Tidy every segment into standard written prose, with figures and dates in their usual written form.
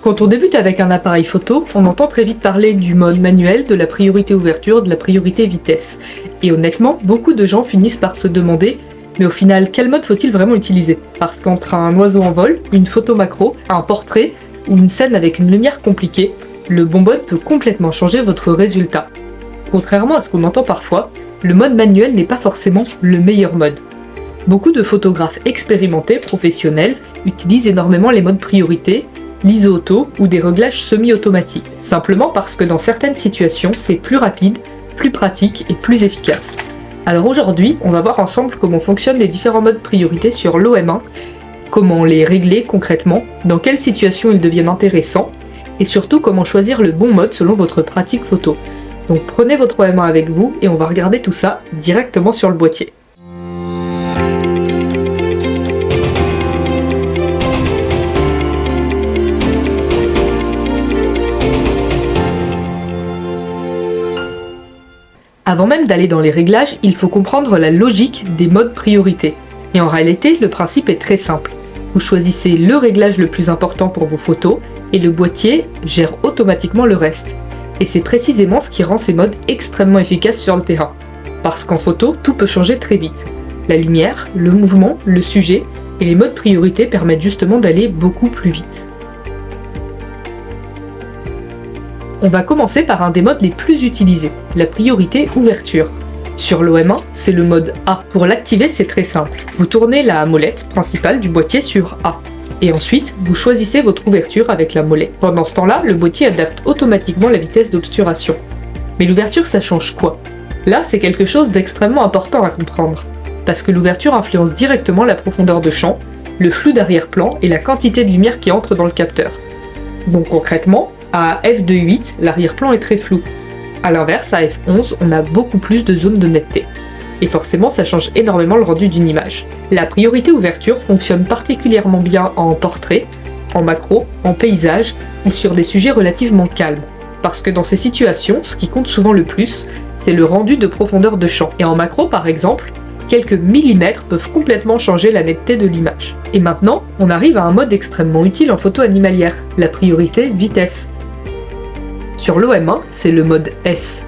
Quand on débute avec un appareil photo, on entend très vite parler du mode manuel, de la priorité ouverture, de la priorité vitesse. Et honnêtement, beaucoup de gens finissent par se demander mais au final, quel mode faut-il vraiment utiliser? Parce qu'entre un oiseau en vol, une photo macro, un portrait ou une scène avec une lumière compliquée, le bon mode peut complètement changer votre résultat. Contrairement à ce qu'on entend parfois, le mode manuel n'est pas forcément le meilleur mode. Beaucoup de photographes expérimentés, professionnels, utilisent énormément les modes priorité, l'ISO auto ou des réglages semi-automatiques, simplement parce que dans certaines situations, c'est plus rapide, plus pratique et plus efficace. Alors aujourd'hui, on va voir ensemble comment fonctionnent les différents modes priorité sur l'OM1, comment les régler concrètement, dans quelles situations ils deviennent intéressants, et surtout comment choisir le bon mode selon votre pratique photo. Donc prenez votre OM1 avec vous et on va regarder tout ça directement sur le boîtier. Avant même d'aller dans les réglages, il faut comprendre la logique des modes priorité. Et en réalité, le principe est très simple. Vous choisissez le réglage le plus important pour vos photos et le boîtier gère automatiquement le reste. Et c'est précisément ce qui rend ces modes extrêmement efficaces sur le terrain. Parce qu'en photo, tout peut changer très vite. La lumière, le mouvement, le sujet et les modes priorité permettent justement d'aller beaucoup plus vite. On va commencer par un des modes les plus utilisés, la priorité ouverture. Sur l'OM1, c'est le mode A. Pour l'activer, c'est très simple. Vous tournez la molette principale du boîtier sur A. Et ensuite, vous choisissez votre ouverture avec la molette. Pendant ce temps-là, le boîtier adapte automatiquement la vitesse d'obturation. Mais l'ouverture, ça change quoi? Là, c'est quelque chose d'extrêmement important à comprendre. Parce que l'ouverture influence directement la profondeur de champ, le flou d'arrière-plan et la quantité de lumière qui entre dans le capteur. Donc concrètement, à f2.8, l'arrière-plan est très flou. A l'inverse, à f11, on a beaucoup plus de zones de netteté. Et forcément, ça change énormément le rendu d'une image. La priorité ouverture fonctionne particulièrement bien en portrait, en macro, en paysage ou sur des sujets relativement calmes. Parce que dans ces situations, ce qui compte souvent le plus, c'est le rendu de profondeur de champ. Et en macro, par exemple, quelques millimètres peuvent complètement changer la netteté de l'image. Et maintenant, on arrive à un mode extrêmement utile en photo animalière, la priorité vitesse. Sur l'OM1, c'est le mode S.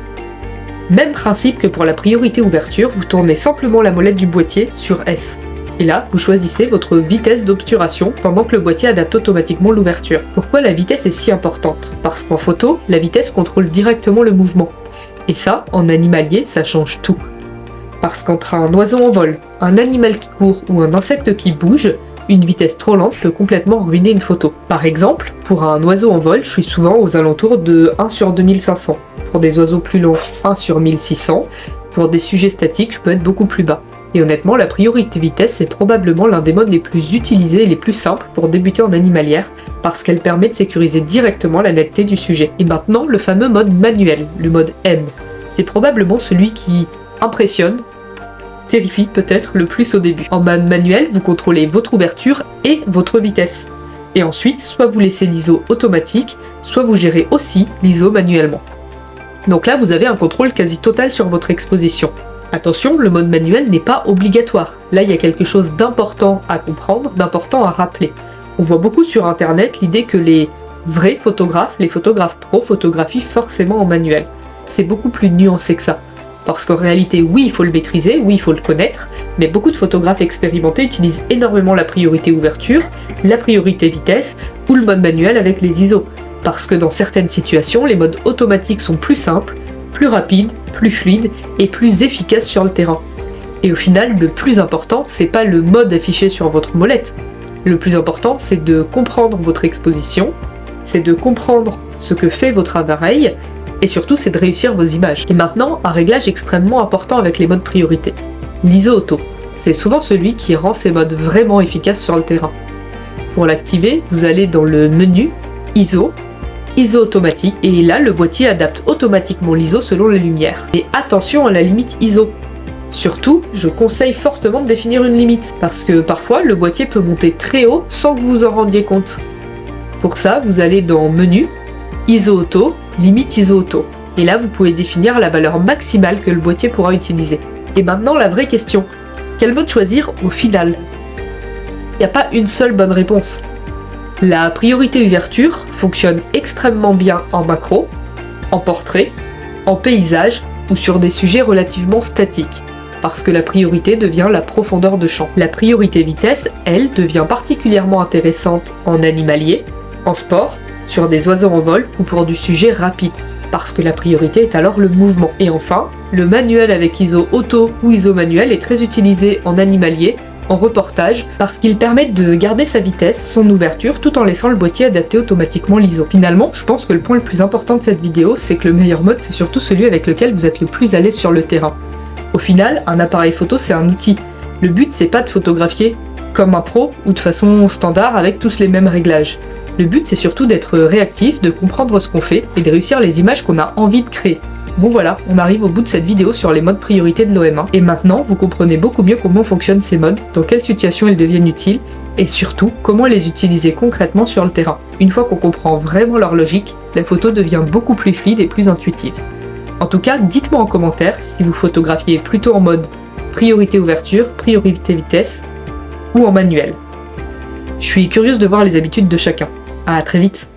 Même principe que pour la priorité ouverture, vous tournez simplement la molette du boîtier sur S. Et là, vous choisissez votre vitesse d'obturation pendant que le boîtier adapte automatiquement l'ouverture. Pourquoi la vitesse est si importante? Parce qu'en photo, la vitesse contrôle directement le mouvement. Et ça, en animalier, ça change tout. Parce qu'entre un oiseau en vol, un animal qui court ou un insecte qui bouge, une vitesse trop lente peut complètement ruiner une photo. Par exemple, pour un oiseau en vol, je suis souvent aux alentours de 1 sur 2500. Pour des oiseaux plus longs, 1 sur 1600. Pour des sujets statiques, je peux être beaucoup plus bas. Et honnêtement, la priorité vitesse, c'est probablement l'un des modes les plus utilisés et les plus simples pour débuter en animalière, parce qu'elle permet de sécuriser directement la netteté du sujet. Et maintenant, le fameux mode manuel, le mode M. C'est probablement celui qui impressionne, terrifie peut-être le plus au début. En mode manuel, vous contrôlez votre ouverture et votre vitesse. Et ensuite, soit vous laissez l'ISO automatique, soit vous gérez aussi l'ISO manuellement. Donc là, vous avez un contrôle quasi total sur votre exposition. Attention, le mode manuel n'est pas obligatoire. Là, il y a quelque chose d'important à comprendre, d'important à rappeler. On voit beaucoup sur internet l'idée que les vrais photographes, les photographes pro, photographient forcément en manuel. C'est beaucoup plus nuancé que ça. Parce qu'en réalité, oui, il faut le maîtriser, oui, il faut le connaître, mais beaucoup de photographes expérimentés utilisent énormément la priorité ouverture, la priorité vitesse ou le mode manuel avec les ISO. Parce que dans certaines situations, les modes automatiques sont plus simples, plus rapides, plus fluides et plus efficaces sur le terrain. Et au final, le plus important, c'est pas le mode affiché sur votre molette. Le plus important, c'est de comprendre votre exposition, c'est de comprendre ce que fait votre appareil, et surtout c'est de réussir vos images. Et maintenant, un réglage extrêmement important avec les modes priorité. L'ISO auto. C'est souvent celui qui rend ces modes vraiment efficaces sur le terrain. Pour l'activer, vous allez dans le menu ISO, ISO automatique, et là le boîtier adapte automatiquement l'ISO selon les lumières. Et attention à la limite ISO. Surtout, je conseille fortement de définir une limite, parce que parfois le boîtier peut monter très haut sans que vous vous en rendiez compte. Pour ça, vous allez dans menu, ISO auto, limite ISO auto. Et là, vous pouvez définir la valeur maximale que le boîtier pourra utiliser. Et maintenant, la vraie question. Quel mode choisir au final? Il n'y a pas une seule bonne réponse. La priorité ouverture fonctionne extrêmement bien en macro, en portrait, en paysage ou sur des sujets relativement statiques, parce que la priorité devient la profondeur de champ. La priorité vitesse, elle, devient particulièrement intéressante en animalier, en sport, sur des oiseaux en vol ou pour du sujet rapide, parce que la priorité est alors le mouvement. Et enfin, le manuel avec ISO auto ou ISO manuel est très utilisé en animalier, en reportage, parce qu'il permet de garder sa vitesse, son ouverture, tout en laissant le boîtier adapter automatiquement l'ISO. Finalement, je pense que le point le plus important de cette vidéo, c'est que le meilleur mode, c'est surtout celui avec lequel vous êtes le plus à l'aise sur le terrain. Au final, un appareil photo, c'est un outil. Le but, c'est pas de photographier comme un pro ou de façon standard avec tous les mêmes réglages. Le but, c'est surtout d'être réactif, de comprendre ce qu'on fait et de réussir les images qu'on a envie de créer. Bon voilà, on arrive au bout de cette vidéo sur les modes priorité de l'OM1 et maintenant vous comprenez beaucoup mieux comment fonctionnent ces modes, dans quelles situations ils deviennent utiles et surtout comment les utiliser concrètement sur le terrain. Une fois qu'on comprend vraiment leur logique, la photo devient beaucoup plus fluide et plus intuitive. En tout cas, dites-moi en commentaire si vous photographiez plutôt en mode priorité ouverture, priorité vitesse ou en manuel. Je suis curieuse de voir les habitudes de chacun. À très vite.